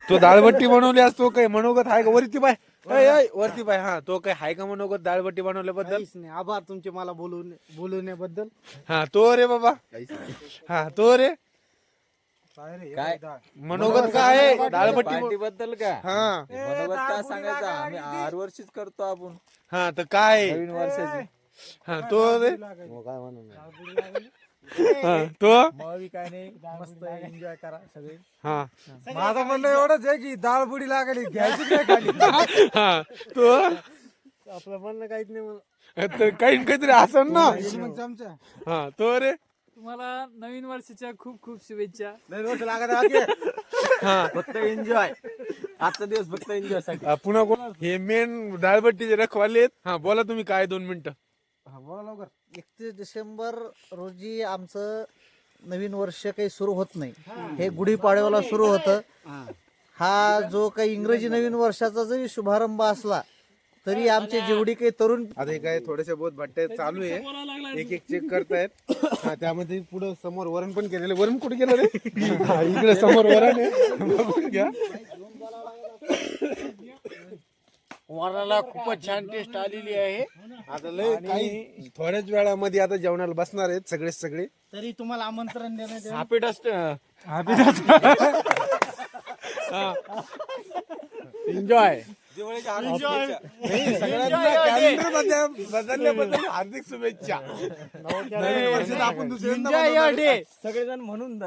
तो दाळबट्टी बनवली आज तो काही मनोगत आहे का वरती पाय वरती पाय हा तो काही आहे का मनोगत दाळबट्टी बनवल्याबद्दल आभार तुमचे मला बोलवण्याबद्दल. हा तो रे बाबा हा तो रे काय मनोगत काय आहे दाळबट्टी पार्टी बद्दल का हा मनोगत काय सांगायचं आम्ही हर वर्षीच करतो आपण हा तर काय आहे? नवीन वर्षाची हा तो रे काय म्हणून हा, तो काय नाही मस्त एन्जॉय करा सगळे. हा माझं म्हणणं एवढंच आहे की डाळ बुडी लागली घ्यायची नाही खाली. हा तो आपलं म्हणणं काहीच नाही म्हणून. तर काही काहीतरी असन ना मग चमचा हा तो रे तुम्हाला नवीन वर्षाच्या खूप खूप शुभेच्छा. नाही वर्ष लागत हा फक्त एन्जॉय. आजचा दिवस फक्त एन्जॉय साठी. पुन्हा कोण हे मेन दाळबट्टीचे रखवाले आहेत. हा बोला तुम्ही काय 2 मिनिटं बोला लवकर. 31 डिसेंबर रोजी आमचं नवीन वर्ष काही सुरू होत नाही. हे गुढीपाडव्याला सुरू होतं. हा जो काही इंग्रजी नवीन वर्षाचा जरी शुभारंभ असला तरी आमचे जेवढी काही तरुण आता हे काय थोड्याशा बहुत भट्ट्या चालू आहे एक चेक करतायत हा, त्यामध्ये पुढे समोर वरण पण केलेलं वरण कुठे गेलं रे हा, इकडे समोर वरण आहे बघून घ्या वरणाला खूपच छान टेस्ट आलेली आहे. आता लय काही थोड्याच वेळामध्ये आता जेवणाला बसणार आहेत सगळे तरी तुम्हाला आमंत्रण देण्यात येईल. Happy dust. एन्जॉय सगळ्यांना बदलल्याबद्दल हार्दिक शुभेच्छा नवीन वर्षात आपण दुसऱ्यांदा सगळेजण म्हणून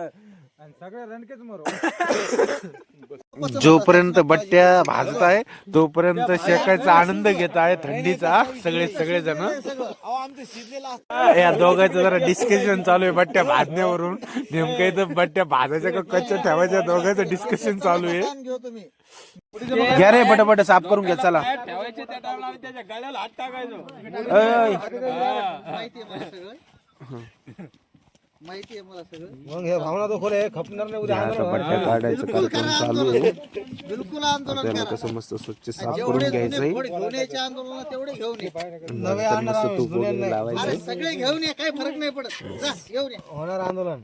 सगळे रणकेच मरो. जोपर्यंत बट्ट्या भाजत आहे तोपर्यंत शेकायचा आनंद घेत आहे थंडीचा सगळेजण या दोघांचं जरा डिस्कशन चालू आहे बट्ट्या भाजण्यावरून नेमकं इथं बट्ट्या भाजायच्या का कच्च्या ठेवायच्या दोघांचं डिस्कशन चालू आहे. घेऊ तुम्ही. घ्या रे पटापट साफ करून घ्या चला ठेवायचे त्या टाइमला त्याच्या गळ्याला हात टाकायचो. माहिती आहे मला सगळं. मग हे भावना तो खोले खपणार नाही उद्या. बट्ट्या काढायचं कार्यक्रम चालू आहे बिलकुल आंदोलन त्याला करा. कसं मस्त स्वच्छ साफ जेवढे करून घ्यायचंय घेऊन यायचे आंदोलन तेवढे घेऊन ये. नंतर मस्त तूप वगैरे लावायचं अरे सगळे घेऊन ये, काही फरक नाही पडत. जा घेऊन ये. होणार आंदोलन.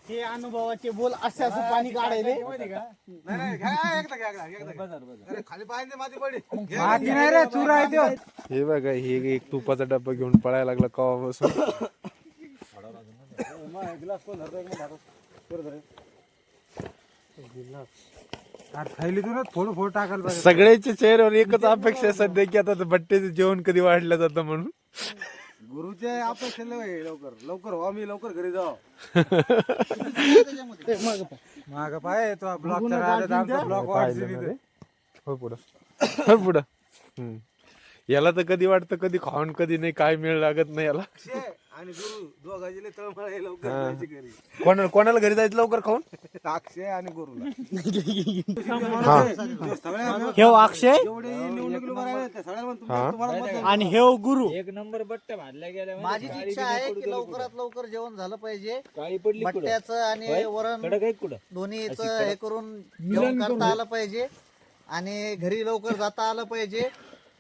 हे अनुभवाचे बोल असे असं पाणी काढायले. खाली पाहिजे माती पडी. माती नाही रे चुरा आहे तो. हे बघा हे एक तुपाचा डब्बा घेऊन पळायला लागला कवापासून थैलीतूनच फोड फोड टाकायला पाहिजे. सगळ्याच्या चेहऱ्यावर एकच अपेक्षा आहे सध्या की आता बट्ट्याचं जेवण कधी वाढलं जातं म्हणून गुरुचे अपेक्षा लय लवकर व्हा मी लवकर घरी जाऊ. माग पाय तो ब्लॉक ब्लॉक वाढ. हो पुढं याला तर कधी वाटतं कधी खाऊन कधी नाही काय मेळ लागत नाही याला आणि गुरु दोघांचे लय तळमळ आहे, लवकर जायचे घरी. कोणाला घरी जायचं लवकर खाऊन अक्षय आणि गुरुला हे अक्षय जेवढे निवडणूक उभं राहिले त्या सगळ्यांना तुम्हाला मत आणि हे गुरु. एक नंबर बट्ट्या भाजल्या गेल्या माझी इच्छा आहे की लवकरात लवकर जेवण झालं पाहिजे. काळी पडली बट्ट्याचं आणि वरण कडक आहे कुठं दोन्हीचं हे करून जेवण करता आलं पाहिजे आणि घरी लवकर जाता आलं पाहिजे.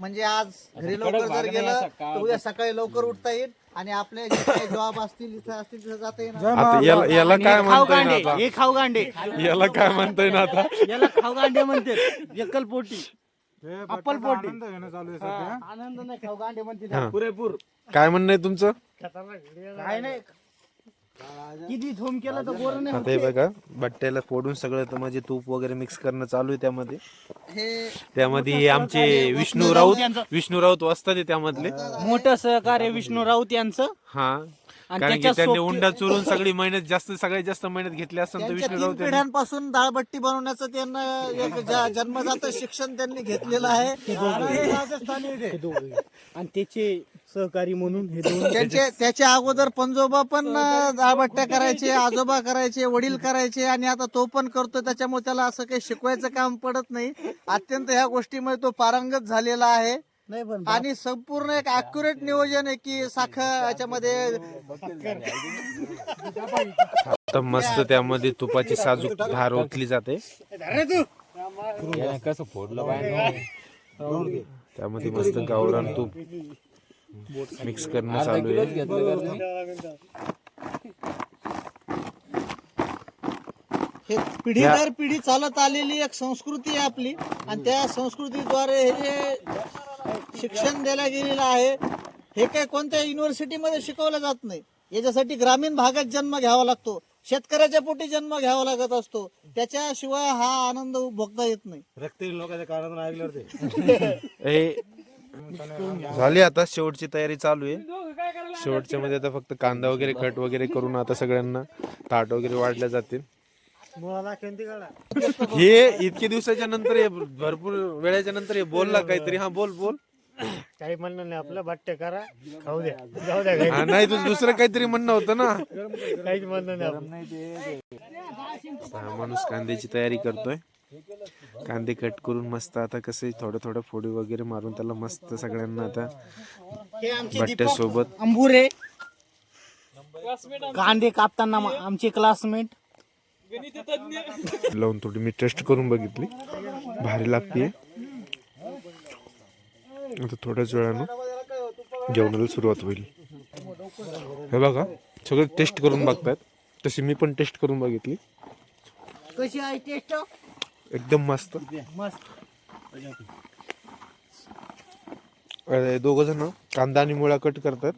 म्हणजे आज घरी लवकर जर गेलं तर उद्या सकाळी लवकर उठता येईल आणि आपले जे काही जॉब असतील इथं असतील तिथं जाता येईल. आता याला काय म्हणता येईल आता हे खाऊ गांडे याला काय म्हणता येईल आता याला खाऊ गांडे म्हणते. एकल पोटी अप्पल पोटी आनंद घेणं चालू आहे सध्या. आनंद नाही खाऊ गांडे म्हणते. पुरेपूर. काय म्हणणं आहे तुमचं काय नाही किती थोम केलं तर गोर नाही. आता हे बघा बट्ट्याला फोडून सगळं तर म्हणजे तूप वगैरे मिक्स करणं चालू आहे त्यामध्ये हे त्यामध्ये आमचे विष्णू राऊत असतात ते त्यामधले मोठं सहकार्य विष्णू राऊत यांचं. हा आणि कारण की त्याच्या त्यांनी उंडा चुरून सगळ्यात जास्त मेहनत घेतली असेल तर त्यांच्या विष्णू 3 राऊत यांनी- पिढ्यांपासून दाळबट्टी बनवण्याचं त्यांना एक जन्मजात शिक्षण त्यांनी घेतलेलं आहे. आणि त्याचे सहकारी म्हणून हे दोन त्याच्या अगोदर पंजोबा पण दाळबट्ट्या करायचे, आजोबा करायचे, वडील करायचे आणि आता तो पण करतो. त्याच्यामुळे त्याला असं काही शिकवायचं काम पडत नाही. अत्यंत ह्या गोष्टीमध्ये तो पारंगत झालेला आहे आणि संपूर्ण एक अॅक्युरेट नियोजन आहे की साखर याच्यामध्ये आता मस्त त्यामध्ये तुपाची साजूक धार ओतली जाते कसं फोडलं पाहिजे त्यामध्ये मस्त गावरान तूप मिक्स करणं चालू आहे. घेतलं हे पिढी दर पिढी चालत आलेली एक संस्कृती आहे आपली, आणि त्या संस्कृतीद्वारे हे जे शिक्षण दिलं गेलेलं आहे हे काही कोणत्या युनिव्हर्सिटीमध्ये शिकवलं जात नाही. याच्यासाठी ग्रामीण भागात जन्म घ्यावा लागतो, शेतकऱ्याच्या पोटी जन्म घ्यावा लागत असतो, त्याच्याशिवाय हा आनंद भोगता येत नाही. रक्तहीन लोकांच्या कानातून ऐकलं ते झाली आता शेवटची तयारी चालू आहे. शेवटच्या मध्ये आता फक्त कांदा वगैरे कट वगैरे करून आता सगळ्यांना ताट वगैरे वाढल्या जातील. हे इतके दिवसाच्या नंतर हे भरपूर वेळाच्या नंतर हे बोलला काहीतरी. हा बोल बोल. काही म्हणणं नाही आपलं, बट्टे करा खाऊ द्या, जाऊ द्या. हा, नाही तुझं दुसरं काहीतरी म्हणणं होतं ना. काहीच म्हणणं नाही. हा माणूस कांद्याची तयारी करतोय. कांदे कट करून मस्त आता कसे थोडं थोडं फोडी वगैरे मारून त्याला मस्त सगळ्यांना आता बट्ट्या सोबत अंबुरे कांदे कापताना आमचे क्लासमेट लावून थोडी मी टेस्ट करून बघितली, भारी लागते. आता थोड्याच वेळानं जेवणाला सुरुवात होईल. हे बघा सगळं टेस्ट करून बघतात, तशी मी पण टेस्ट करून बघितली. कशी आहे टेस्ट? एकदम मस्त. दोघ जण कांदा आणि मुळा कट करतात.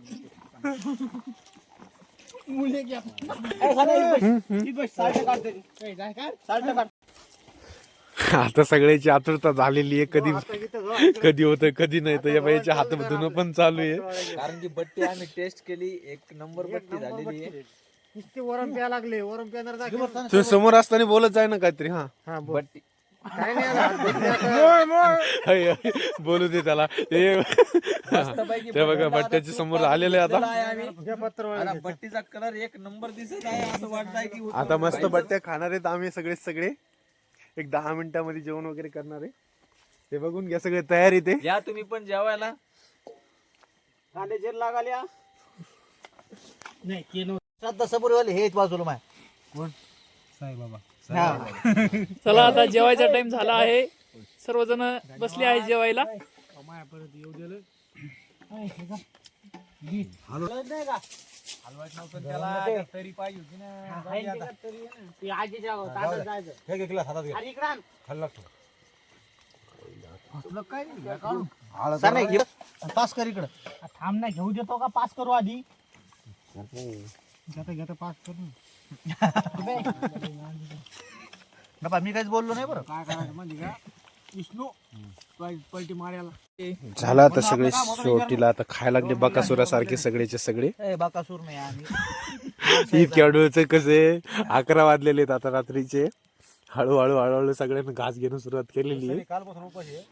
आता सगळ्याची आतुरता झालेली आहे, कधी होतं कधी नाही. तर या बाईच्या हात धुणं पण चालू आहे. कारण की बट्टी आम्ही टेस्ट केली, एक नंबर बट्टी झालेली आहे. नुसते वरम प्या लागले, वरम प्यानर तू समोर असताना बोलत जाय ना काहीतरी. हा बट्टी काय नाही बोलू दे त्याला. ते बघा बट्ट्याच्या समोर आलेले आता. आता बट्टीचा कलर एक नंबर दिसत आहे, असं वाटतंय की आता मस्त बट्ट्या खाणार आहेत आम्ही सगळे. एक 10 मिनिटांमध्ये जेवण वगैरे करणार आहे. ते बघून घ्या सगळे तयारी. ते या तुम्ही पण जेवायला. कांदे जेल लागाल्या नाही श्रद्धा सबुरीवाले हे बाजूला माय कोण साईबाबा. चला आता जेवायचा टाइम झाला आहे, सर्वजण बसले आहेत जेवायला. पास कर इकडं. थांब ना, घेऊ देतो का? पास करू आधी. घेता पास करू. मी काहीच बोललो नाही बरं. काय करायचं म्हणजे का विष्णू पलटी मारायला. झालं आता सगळे शेवटीला आता खायला लागले बकासुरासारखे सगळेचे सगळे. बाकासूर नाही आम्ही. इतक्या वेळचं कसे 11 वाजलेले आहेत आता रात्रीचे. हळूहळू सगळ्यांना घास घेणं सुरुवात केलेली आहे. कालपासून उपाशी आहे.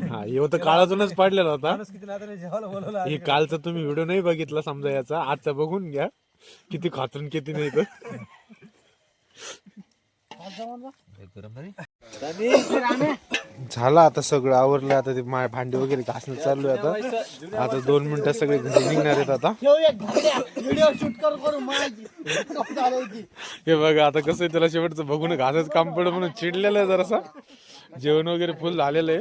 हा हे होतं काळातूनच पडलेला होता. किती नात्याने जेवायला बोलवलं. हे कालचा तुम्ही व्हिडिओ नाही बघितला समजा, याचा आजचा बघून घ्या किती खातून किती नाही. तर झालं आता सगळं आवरलं. आता ते भांडी वगैरे घासणं चालू आहे. आता 2 मिनिटात सगळे घरी निघणार आहेत. आता व्हिडिओ शूट करू हे बघा आता कसं आहे, त्याला शेवटचं बघून घासाच काम पडलं म्हणून चिडलेलं आहे जरासा. जेवण वगैरे फुल झालेलं आहे.